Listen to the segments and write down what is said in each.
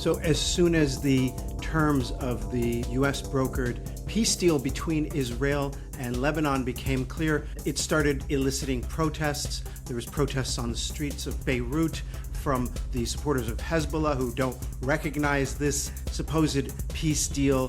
So as soon as the terms of the U.S. brokered peace deal between Israel and Lebanon became clear, it started eliciting protests. There was protests on the streets of Beirut from the supporters of Hezbollah who don't recognize this supposed peace deal.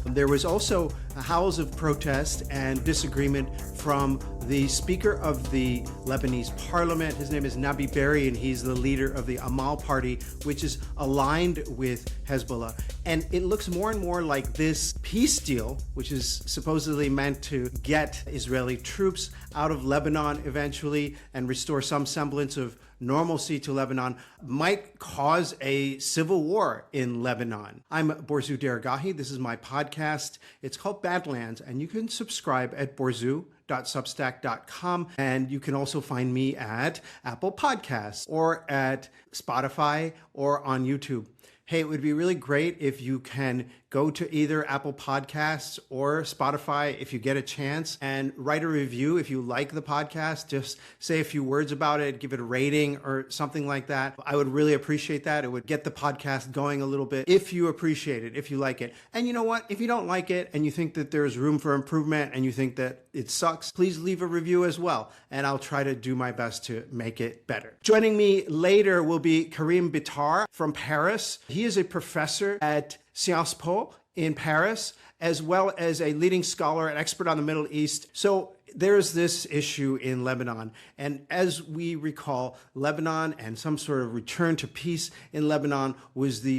There was also howls of protest and disagreement from the Speaker of the Lebanese Parliament. His name is Nabih Berri, and he's the leader of the Amal party, which is aligned with Hezbollah. And it looks more and more like this peace deal, which is supposedly meant to get Israeli troops out of Lebanon eventually and restore some semblance of normalcy to Lebanon, might cause a civil war in Lebanon. I'm Borzu Deragahi. This is my podcast. It's called Badlands, and you can subscribe at borzu.substack.com. And you can also find me at Apple Podcasts or at Spotify or on YouTube. Hey, it would be really great if you can go to either Apple Podcasts or Spotify if you get a chance and write a review if you like the podcast. Just say a few words about it, give it a rating or something like that. I would really appreciate that. It would get the podcast going a little bit if you appreciate it, if you like it. And you know what? If you don't like it and you think that there's room for improvement and you think that it sucks, please leave a review as well. And I'll try to do my best to make it better. Joining me later will be Karim and I from Paris. He is a professor at Sciences Po in Paris, as well as a leading scholar and expert on the Middle East. So there's this issue in Lebanon. And as we recall, Lebanon and some sort of return to peace in Lebanon was in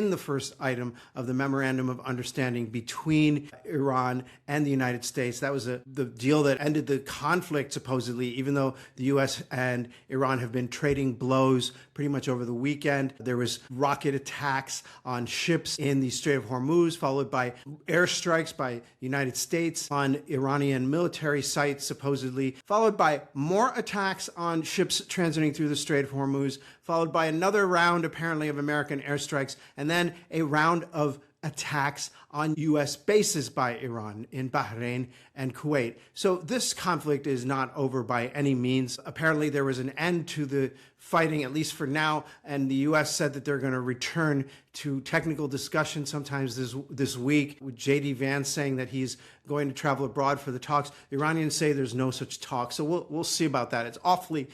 the first item of the Memorandum of Understanding between Iran and the United States. That was the deal that ended the conflict, supposedly, even though the U.S. and Iran have been trading blows pretty much over the weekend. There was rocket attacks on ships in the Strait of Hormuz, followed by airstrikes by the United States on Iranian military sites, supposedly, followed by more attacks on ships transiting through the Strait of Hormuz, followed by another round, apparently, of American airstrikes, and then a round of attacks on U.S. bases by Iran in Bahrain and Kuwait. So this conflict is not over by any means. Apparently there was an end to the fighting, at least for now, and the U.S. said that they're going to return to technical discussion sometimes this week, with J.D. Vance saying that he's going to travel abroad for the talks. The Iranians say there's no such talk, so we'll see about that. It's awfully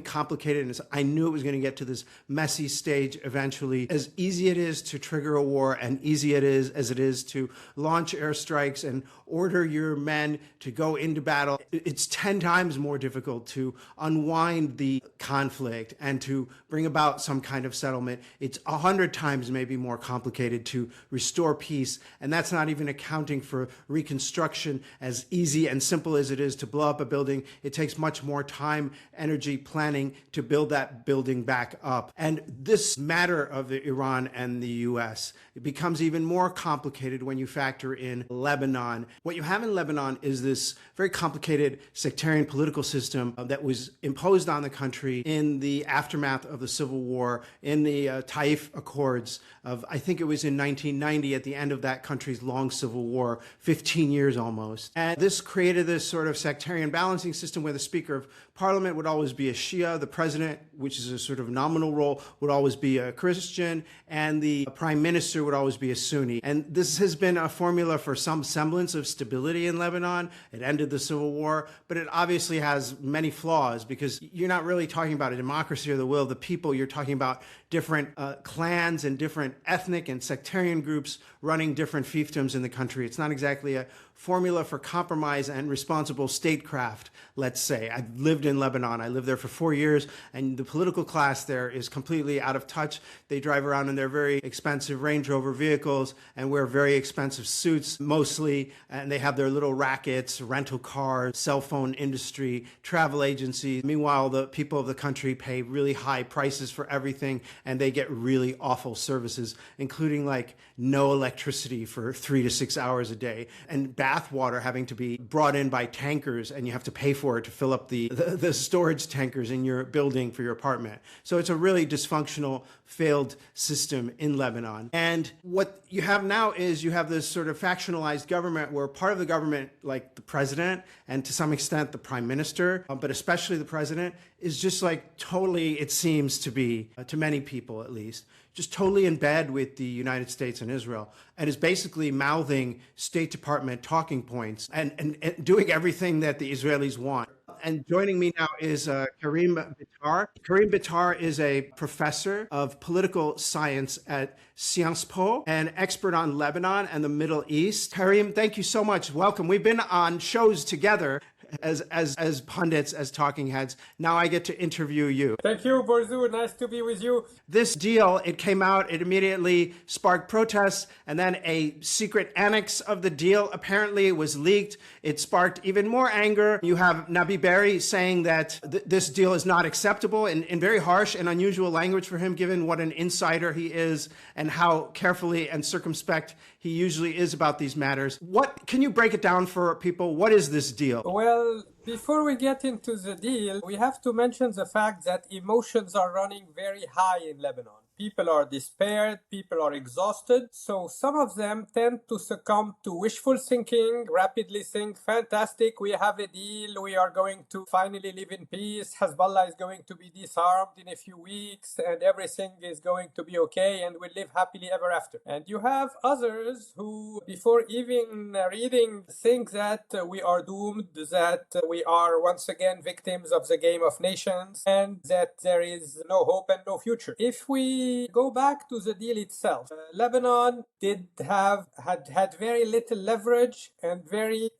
complicated, and I knew it was going to get to this messy stage eventually. As easy it is to trigger a war, and easy it is as it is to launch airstrikes and order your men to go into battle, it's 10 times more difficult to unwind the conflict and to bring about some kind of settlement. It's 100 times maybe more complicated to restore peace, and that's not even accounting for reconstruction. As easy and simple as it is to blow up a building, it takes much more time, energy, planning to build that building back up. And this matter of Iran and the U.S., it becomes even more complicated when you factor in Lebanon. What you have in Lebanon is this very complicated sectarian political system that was imposed on the country in the aftermath of the Civil War, in the Taif Accords of, I think it was in 1990, at the end of that country's long civil war, 15 years almost. And this created this sort of sectarian balancing system where the Speaker of Parliament would always be a Shia, the president, which is a sort of nominal role, would always be a Christian, and the prime minister would always be a Sunni. And this has been a formula for some semblance of stability in Lebanon. It ended the civil war, but it obviously has many flaws because you're not really talking about a democracy or the will of the people. You're talking about different clans and different ethnic and sectarian groups running different fiefdoms in the country. It's not exactly a formula for compromise and responsible statecraft, let's say. I've lived in Lebanon. I lived there for 4 years, and the political class there is completely out of touch. They drive around in their very expensive Range Rover vehicles and wear very expensive suits, mostly, and they have their little rackets, rental cars, cell phone industry, travel agencies. Meanwhile, the people of the country pay really high prices for everything, and they get really awful services, including like no electricity for 3 to 6 hours a day, and bath water having to be brought in by tankers, and you have to pay for it to fill up the storage tankers in your building for your apartment. So it's a really dysfunctional, failed system in Lebanon. And what you have now is you have this sort of factionalized government where part of the government, like the president and to some extent the prime minister, but especially the president, is just like totally, it seems to be, to many people at least, just totally in bed with the United States and Israel, and is basically mouthing State Department talking points and doing everything that the Israelis want. And joining me now is Karim Bitar. Karim Bitar is a professor of political science at Sciences Po and expert on Lebanon and the Middle East. Karim, thank you so much. Welcome. We've been on shows together as pundits, as talking heads. Now I get to interview you. Thank you, Borzu. Nice to be with you. This deal, it came out, it immediately sparked protests, and then a secret annex of the deal apparently was leaked. It sparked even more anger. You have Nabih Berri saying that this deal is not acceptable in very harsh and unusual language for him, given what an insider he is and how carefully and circumspect he usually is about these matters. What can you break it down for people? What is this deal? Well, before we get into the deal, we have to mention the fact that emotions are running very high in Lebanon. People are despaired, people are exhausted, so some of them tend to succumb to wishful thinking, rapidly think, fantastic, we have a deal, we are going to finally live in peace, Hezbollah is going to be disarmed in a few weeks, and everything is going to be okay, and we'll live happily ever after. And you have others who, before even reading, think that we are doomed, that we are once again victims of the game of nations, and that there is no hope and no future. If we go back to the deal itself, Lebanon had very little leverage and very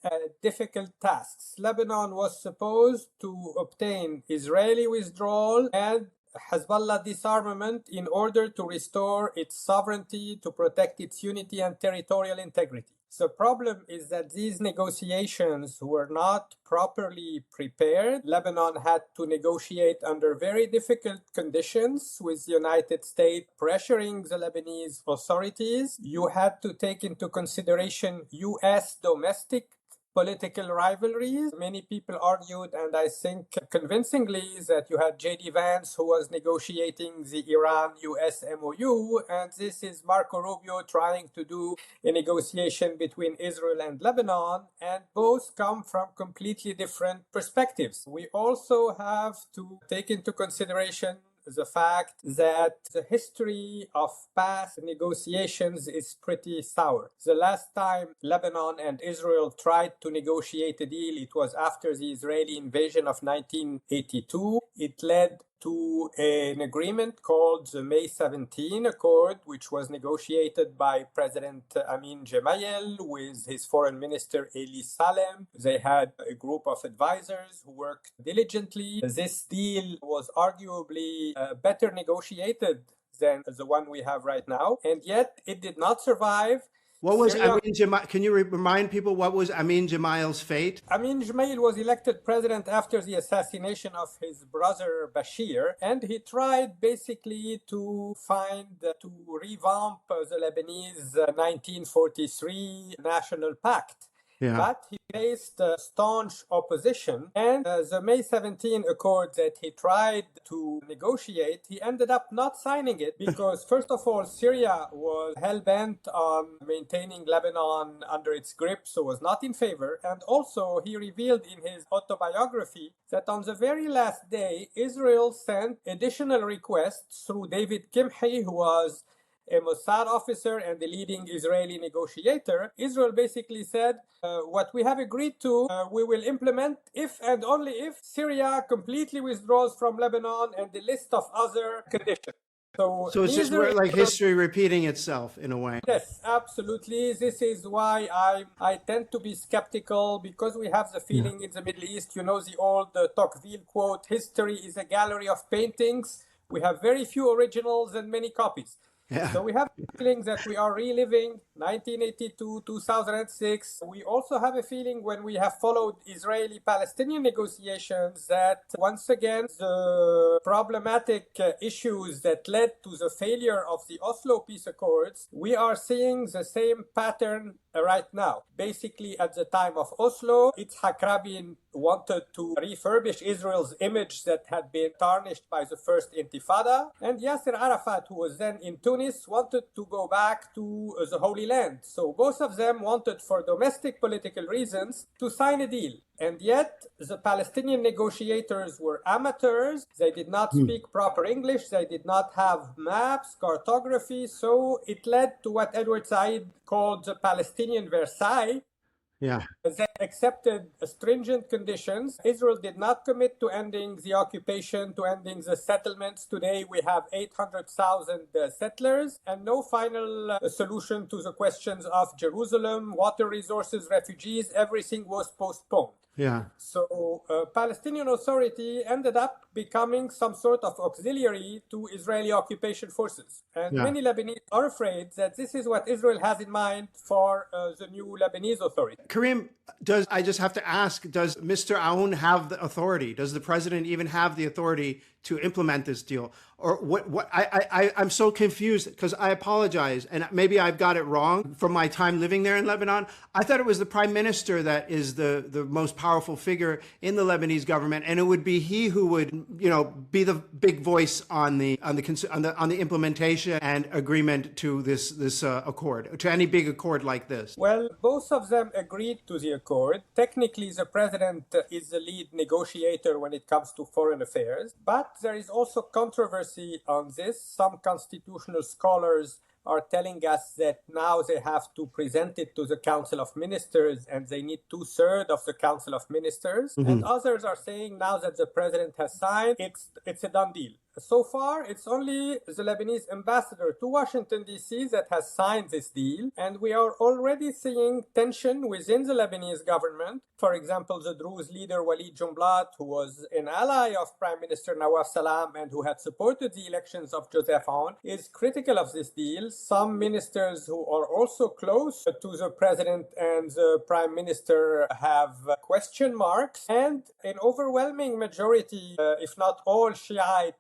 difficult tasks. Lebanon was supposed to obtain Israeli withdrawal and Hezbollah disarmament in order to restore its sovereignty, to protect its unity and territorial integrity. The problem is that these negotiations were not properly prepared. Lebanon had to negotiate under very difficult conditions, with the United States pressuring the Lebanese authorities. You had to take into consideration U.S. domestic political rivalries. Many people argued, and I think convincingly, that you had J.D. Vance, who was negotiating the Iran-US MOU, and this is Marco Rubio trying to do a negotiation between Israel and Lebanon, and both come from completely different perspectives. We also have to take into consideration the fact that the history of past negotiations is pretty sour. The last time Lebanon and Israel tried to negotiate a deal, it was after the Israeli invasion of 1982. It led to an agreement called the May 17 Accord, which was negotiated by President Amin Gemayel with his foreign minister Eli Salem. They had a group of advisors who worked diligently. This deal was arguably better negotiated than the one we have right now, and yet it did not survive. What was Amin Gemayel? Can you remind people what was Amin Gemayel's fate? Amin Gemayel was elected president after the assassination of his brother Bashir, and he tried basically to revamp the Lebanese 1943 National Pact. Yeah. But he faced staunch opposition, and the May 17 Accord that he tried to negotiate, he ended up not signing it because, first of all, Syria was hell-bent on maintaining Lebanon under its grip, so was not in favor. And also, he revealed in his autobiography that on the very last day, Israel sent additional requests through David Kimhi, who was a Mossad officer and the leading Israeli negotiator. Israel basically said, what we have agreed to, we will implement if and only if Syria completely withdraws from Lebanon and the list of other conditions. So it's just like history repeating itself in a way. Yes, absolutely. This is why I tend to be skeptical, because we have the feeling in the Middle East, you know, the old Tocqueville quote, history is a gallery of paintings. We have very few originals and many copies. Yeah. So we have the feeling that we are reliving 1982, 2006. We also have a feeling, when we have followed Israeli-Palestinian negotiations, that once again the problematic issues that led to the failure of the Oslo peace accords, we are seeing the same pattern right now. Basically, at the time of Oslo, Yitzhak Rabin wanted to refurbish Israel's image that had been tarnished by the first Intifada, and Yasser Arafat, who was then in Tunis, wanted to go back to the Holy Land. So both of them wanted, for domestic political reasons, to sign a deal. And yet, the Palestinian negotiators were amateurs. They did not speak proper English. They did not have maps, cartography. So it led to what Edward Said called the Palestinian Versailles. Yeah. They accepted stringent conditions. Israel did not commit to ending the occupation, to ending the settlements. Today we have 800,000 settlers and no final solution to the questions of Jerusalem, water resources, refugees. Everything was postponed. Yeah. So Palestinian Authority ended up becoming some sort of auxiliary to Israeli occupation forces. And many Lebanese are afraid that this is what Israel has in mind for the new Lebanese Authority. Karim, I just have to ask, does Mr. Aoun have the authority? Does the president even have the authority to implement this deal? Or I'm so confused because I apologize. And maybe I've got it wrong from my time living there in Lebanon. I thought it was the prime minister that is the most powerful figure in the Lebanese government. And it would be he who would, be the big voice on the implementation and agreement to this accord, to any big accord like this. Well, both of them agreed to the accord. Technically, the president is the lead negotiator when it comes to foreign affairs. But there is also controversy on this. Some constitutional scholars are telling us that now they have to present it to the Council of Ministers and they need 2/3 of the Council of Ministers. And others are saying now that the president has signed, it's a done deal. So far, it's only the Lebanese ambassador to Washington, D.C. that has signed this deal. And we are already seeing tension within the Lebanese government. For example, the Druze leader Walid Jumblat, who was an ally of Prime Minister Nawaf Salam and who had supported the elections of Joseph Aoun, is critical of this deal. Some ministers who are also close to the president and the prime minister have question marks. And an overwhelming majority, if not all Shiite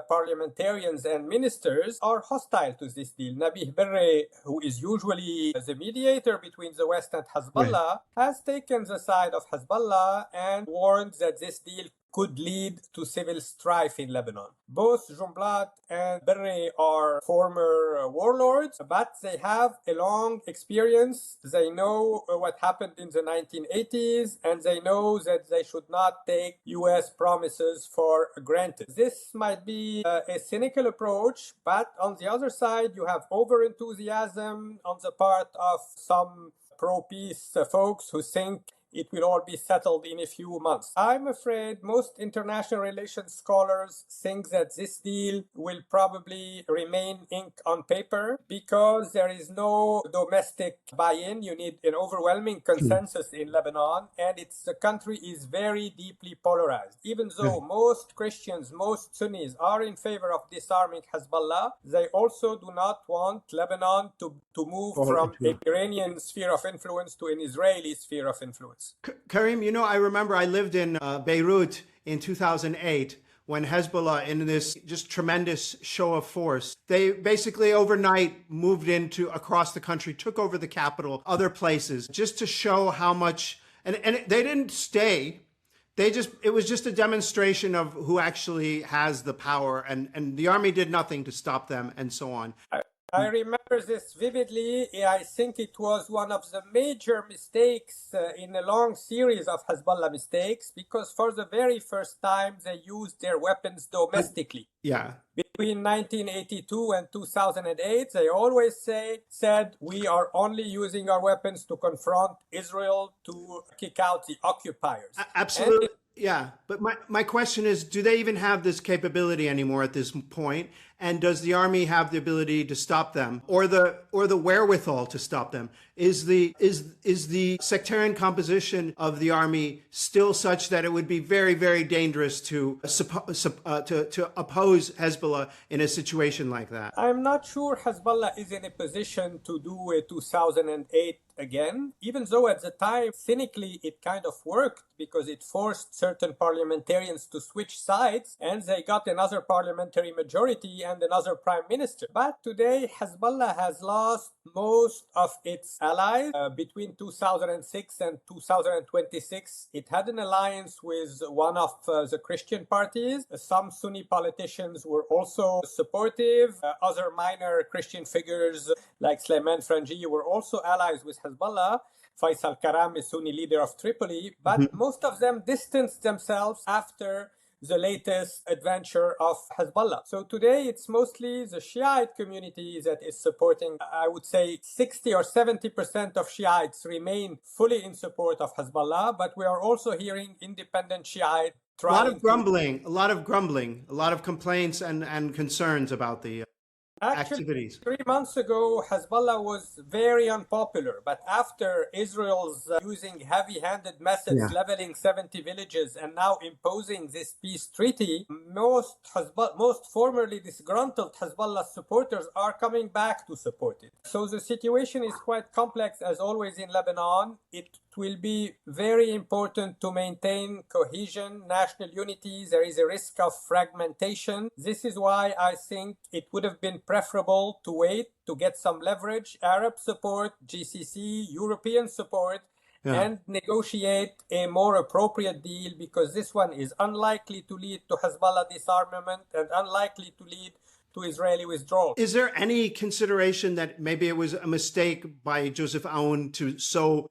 parliamentarians and ministers are hostile to this deal. Nabih Berri, who is usually the mediator between the West and Hezbollah, has taken the side of Hezbollah and warned that this deal could lead to civil strife in Lebanon. Both Jumblat and Berri are former warlords, but they have a long experience. They know what happened in the 1980s, and they know that they should not take U.S. promises for granted. This might be a cynical approach, but on the other side, you have over-enthusiasm on the part of some pro-peace folks who think it will all be settled in a few months. I'm afraid most international relations scholars think that this deal will probably remain ink on paper because there is no domestic buy-in. You need an overwhelming consensus in Lebanon, and the country is very deeply polarized. Even though most Christians, most Sunnis are in favor of disarming Hezbollah, they also do not want Lebanon to move from an Iranian sphere of influence to an Israeli sphere of influence. Karim, I remember I lived in Beirut in 2008 when Hezbollah, in this just tremendous show of force, they basically overnight moved across the country, took over the capital, other places, just to show how much, and they didn't stay. It was just a demonstration of who actually has the power, and the army did nothing to stop them and so on. I remember this vividly. I think it was one of the major mistakes in a long series of Hezbollah mistakes, because for the very first time they used their weapons domestically. Yeah. Between 1982 and 2008, they always said, we are only using our weapons to confront Israel, to kick out the occupiers. Absolutely. Yeah, but my question is, do they even have this capability anymore at this point? And does the army have the ability to stop them, or the wherewithal to stop them? Is the sectarian composition of the army still such that it would be very, very dangerous to oppose Hezbollah in a situation like that? I'm not sure Hezbollah is in a position to do a 2008 again, even though at the time, cynically, it kind of worked because it forced certain parliamentarians to switch sides, and they got another parliamentary majority and another prime minister. But today, Hezbollah has lost most of its allies. Between 2006 and 2026, it had an alliance with one of the Christian parties. Some Sunni politicians were also supportive. Other minor Christian figures like Sulaiman Frangi were also allies with Hezbollah. Faisal Karam is Sunni leader of Tripoli, but most of them distanced themselves after the latest adventure of Hezbollah. So today it's mostly the Shiite community that is supporting. I would say 60 or 70% of Shiites remain fully in support of Hezbollah, but we are also hearing independent Shiite a lot of grumbling, a lot of complaints and concerns about the activities. 3 months ago, Hezbollah was very unpopular, but after Israel's using heavy-handed methods, leveling 70 villages, and now imposing this peace treaty, most formerly disgruntled Hezbollah supporters are coming back to support it. So the situation is quite complex, as always in Lebanon. It will be very important to maintain cohesion, national unity. There is a risk of fragmentation. This is why I think it would have been preferable to wait to get some leverage, Arab support, GCC, European support, and negotiate a more appropriate deal, because this one is unlikely to lead to Hezbollah disarmament and unlikely to lead to Israeli withdrawal. Is there any consideration that maybe it was a mistake by Joseph Aoun to so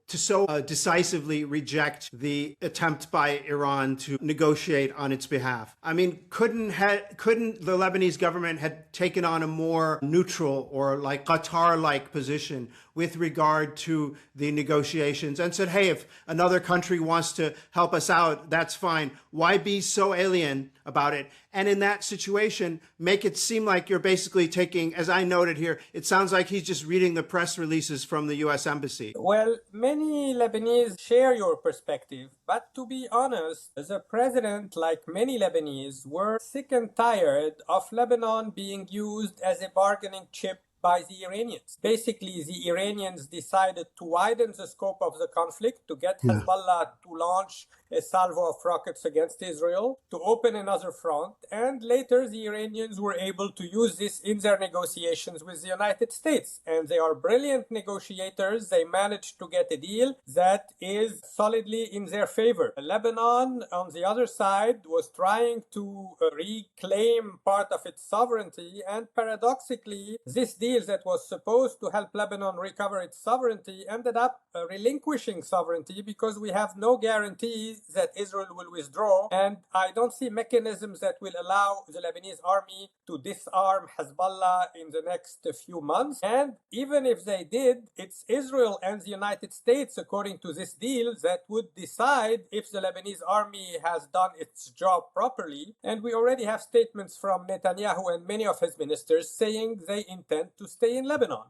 decisively reject the attempt by Iran to negotiate on its behalf? I mean, couldn't the Lebanese government had taken on a more neutral or like Qatar-like position with regard to the negotiations and said, hey, if another country wants to help us out, that's fine. Why be so alien about it? And in that situation, make it seem like you're basically taking, as I noted here, it sounds like he's just reading the press releases from the U.S. Embassy. Well, many Lebanese share your perspective, but to be honest, the president, like many Lebanese, were sick and tired of Lebanon being used as a bargaining chip by the Iranians. Basically, the Iranians decided to widen the scope of the conflict, to get Hezbollah to launch a salvo of rockets against Israel, to open another front, and later the Iranians were able to use this in their negotiations with the United States. And they are brilliant negotiators. They managed to get a deal that is solidly in their favor. Lebanon, on the other side, was trying to reclaim part of its sovereignty, and paradoxically, this deal that was supposed to help Lebanon recover its sovereignty ended up relinquishing sovereignty, because we have no guarantee that Israel will withdraw, and I don't see mechanisms that will allow the Lebanese army to disarm Hezbollah in the next few months. And even if they did, it's Israel and the United States, according to this deal, that would decide if the Lebanese army has done its job properly. And we already have statements from Netanyahu and many of his ministers saying they intend to stay in Lebanon.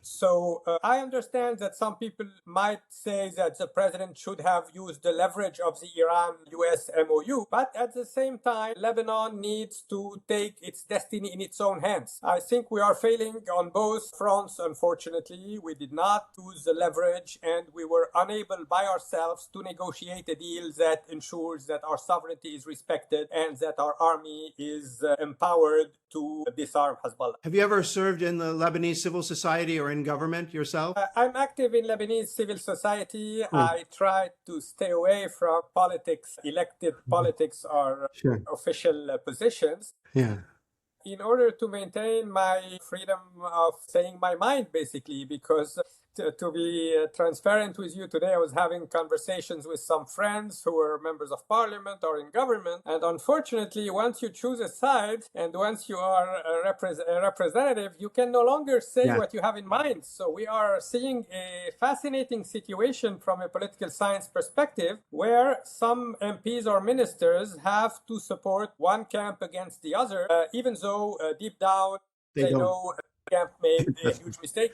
So I understand that some people might say that the president should have used the leverage of the Iran-US MOU, but at the same time, Lebanon needs to take its destiny in its own hands. I think we are failing on both fronts, unfortunately. We did not use the leverage, and we were unable by ourselves to negotiate a deal that ensures that our sovereignty is respected and that our army is empowered to disarm Hezbollah. Have you ever served in the Lebanese civil society or in government yourself? I'm active in Lebanese civil society. I try to stay away from politics. Elected politics are official positions. In order to maintain my freedom of saying my mind, basically, because to be transparent with you, today I was having conversations with some friends who were members of parliament or in government. And unfortunately, once you choose a side and once you are a representative, you can no longer say what you have in mind. So we are seeing a fascinating situation from a political science perspective, where some MPs or ministers have to support one camp against the other, even though deep down they know camp made a huge mistake.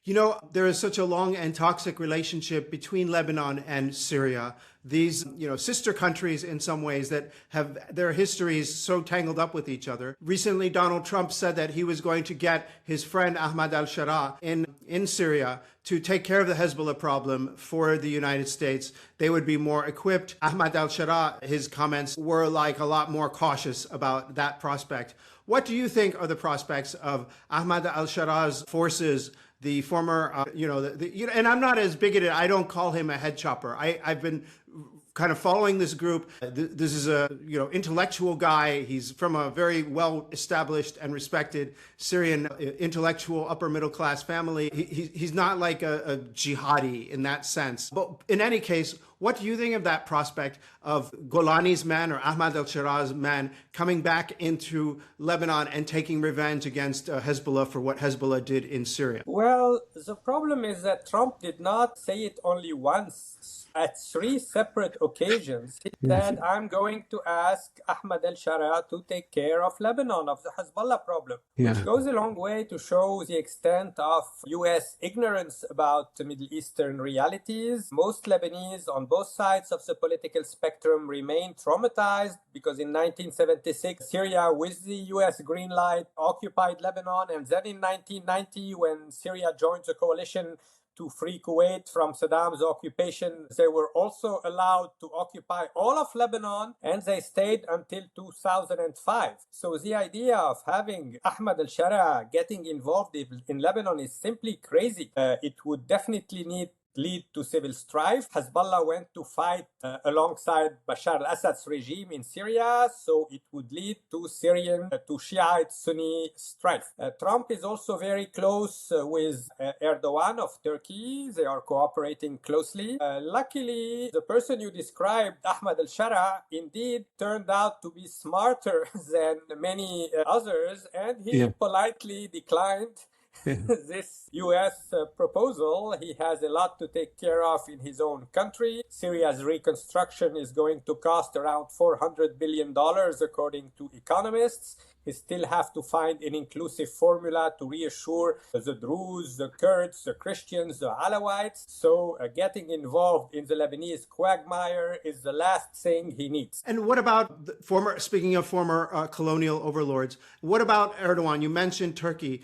You know, there is such a long and toxic relationship between Lebanon and Syria. these, sister countries in some ways that have their histories so tangled up with each other. Recently, Donald Trump said that he was going to get his friend Ahmad al-Sharaa in Syria to take care of the Hezbollah problem for the United States. They would be more equipped. Ahmad al-Sharaa, his comments were like a lot more cautious about that prospect. What do you think are the prospects of Ahmad al-Sharaa's forces, the former, and I'm not as bigoted, I don't call him a head chopper. I've been kind of following this group. This is a, intellectual guy. He's from a very well-established and respected Syrian intellectual upper middle class family. He's not like a jihadi in that sense. But in any case, what do you think of that prospect of Golani's men or Ahmad al-Sharaa's men coming back into Lebanon and taking revenge against Hezbollah for what Hezbollah did in Syria? Well, the problem is that Trump did not say it only once. At 3 separate occasions, he said, I'm going to ask Ahmad al-Sharaa to take care of Lebanon, of the Hezbollah problem, which goes a long way to show the extent of U.S. ignorance about the Middle Eastern realities. Most Lebanese on both sides of the political spectrum remain traumatized because in 1976, Syria, with the U.S. green light, occupied Lebanon. And then in 1990, when Syria joined the coalition to free Kuwait from Saddam's occupation, they were also allowed to occupy all of Lebanon, and they stayed until 2005. So the idea of having Ahmad al-Sharaa getting involved in Lebanon is simply crazy. It would definitely lead to civil strife. Hezbollah went to fight alongside Bashar al-Assad's regime in Syria, so it would lead to Syrian, to Shiite-Sunni strife. Trump is also very close with Erdogan of Turkey. They are cooperating closely. Luckily, the person you described, Ahmad al-Sharaa, indeed turned out to be smarter than many others, and he politely declined this U.S. proposal. He has a lot to take care of in his own country. Syria's reconstruction is going to cost around $400 billion, according to economists. He still have to find an inclusive formula to reassure the Druze, the Kurds, the Christians, the Alawites. So getting involved in the Lebanese quagmire is the last thing he needs. And what about speaking of former colonial overlords, what about Erdogan? You mentioned Turkey.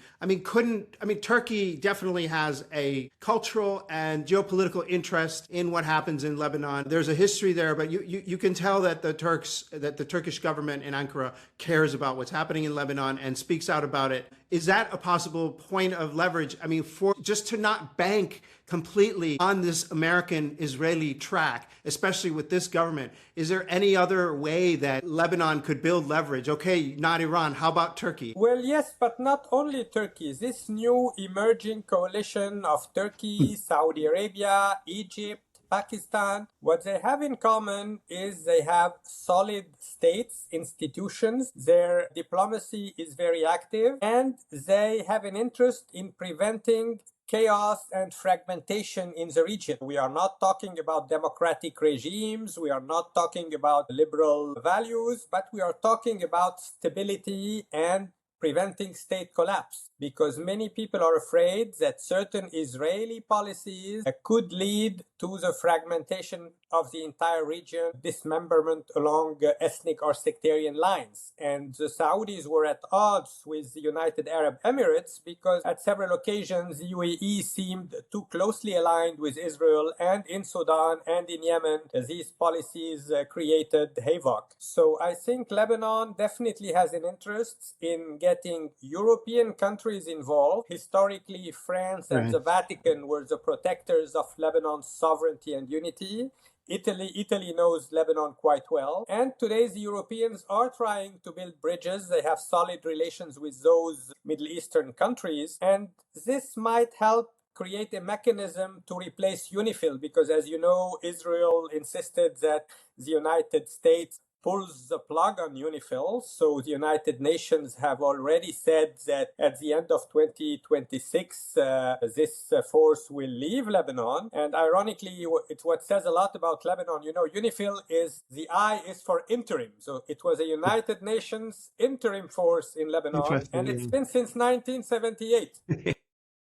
Turkey definitely has a cultural and geopolitical interest in what happens in Lebanon. There's a history there, but you can tell that the Turkish government in Ankara cares about what's happening in Lebanon and speaks out about it. Is that a possible point of leverage? For just to not bank completely on this American-Israeli track, especially with this government, is there any other way that Lebanon could build leverage? Okay, not Iran. How about Turkey? Well, yes, but not only Turkey. This new emerging coalition of Turkey, Saudi Arabia, Egypt, Pakistan, what they have in common is they have solid states, institutions, their diplomacy is very active, and they have an interest in preventing chaos and fragmentation in the region. We are not talking about democratic regimes, we are not talking about liberal values, but we are talking about stability and preventing state collapse, because many people are afraid that certain Israeli policies could lead to the fragmentation of the entire region, dismemberment along ethnic or sectarian lines. And the Saudis were at odds with the United Arab Emirates because at several occasions the UAE seemed too closely aligned with Israel, and in Sudan and in Yemen these policies created havoc. So I think Lebanon definitely has an interest in getting European countries involved. Historically, France and the Vatican were the protectors of Lebanon's sovereignty and unity. Italy knows Lebanon quite well. And today the Europeans are trying to build bridges. They have solid relations with those Middle Eastern countries. And this might help create a mechanism to replace UNIFIL, because as you know, Israel insisted that the United States pulls the plug on UNIFIL. So the United Nations have already said that at the end of 2026, this force will leave Lebanon. And ironically, it's what says a lot about Lebanon. You know, UNIFIL is, the I is for interim. So it was a United Nations interim force in Lebanon, and it's been since 1978.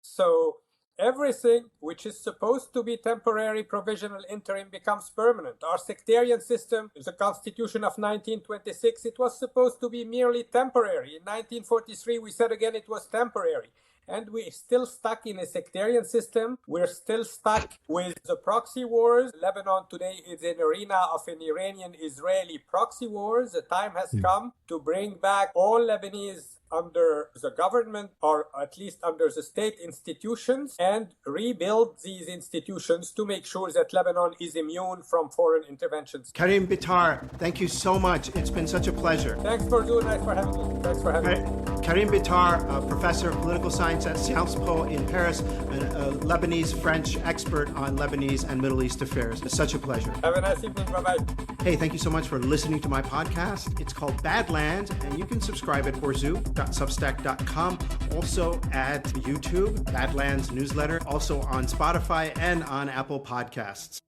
So everything which is supposed to be temporary, provisional, interim becomes permanent. Our sectarian system, the Constitution of 1926, it was supposed to be merely temporary. In 1943, we said again it was temporary. And we're still stuck in a sectarian system. We're still stuck with the proxy wars. Lebanon today is an arena of an Iranian-Israeli proxy wars. The time has come to bring back all Lebanese under the government, or at least under the state institutions, and rebuild these institutions to make sure that Lebanon is immune from foreign interventions. Karim Bittar, thank you so much. It's been such a pleasure. Thanks for doing that, for having me. Thanks for having me. Karim Bittar, a professor of political science at Sciences Po in Paris, and a Lebanese-French expert on Lebanese and Middle East affairs. It's such a pleasure. Have a nice evening. Bye-bye. Hey, thank you so much for listening to my podcast. It's called Badlands, and you can subscribe at orzu.substack.com. Also at YouTube, Badlands newsletter, also on Spotify and on Apple Podcasts.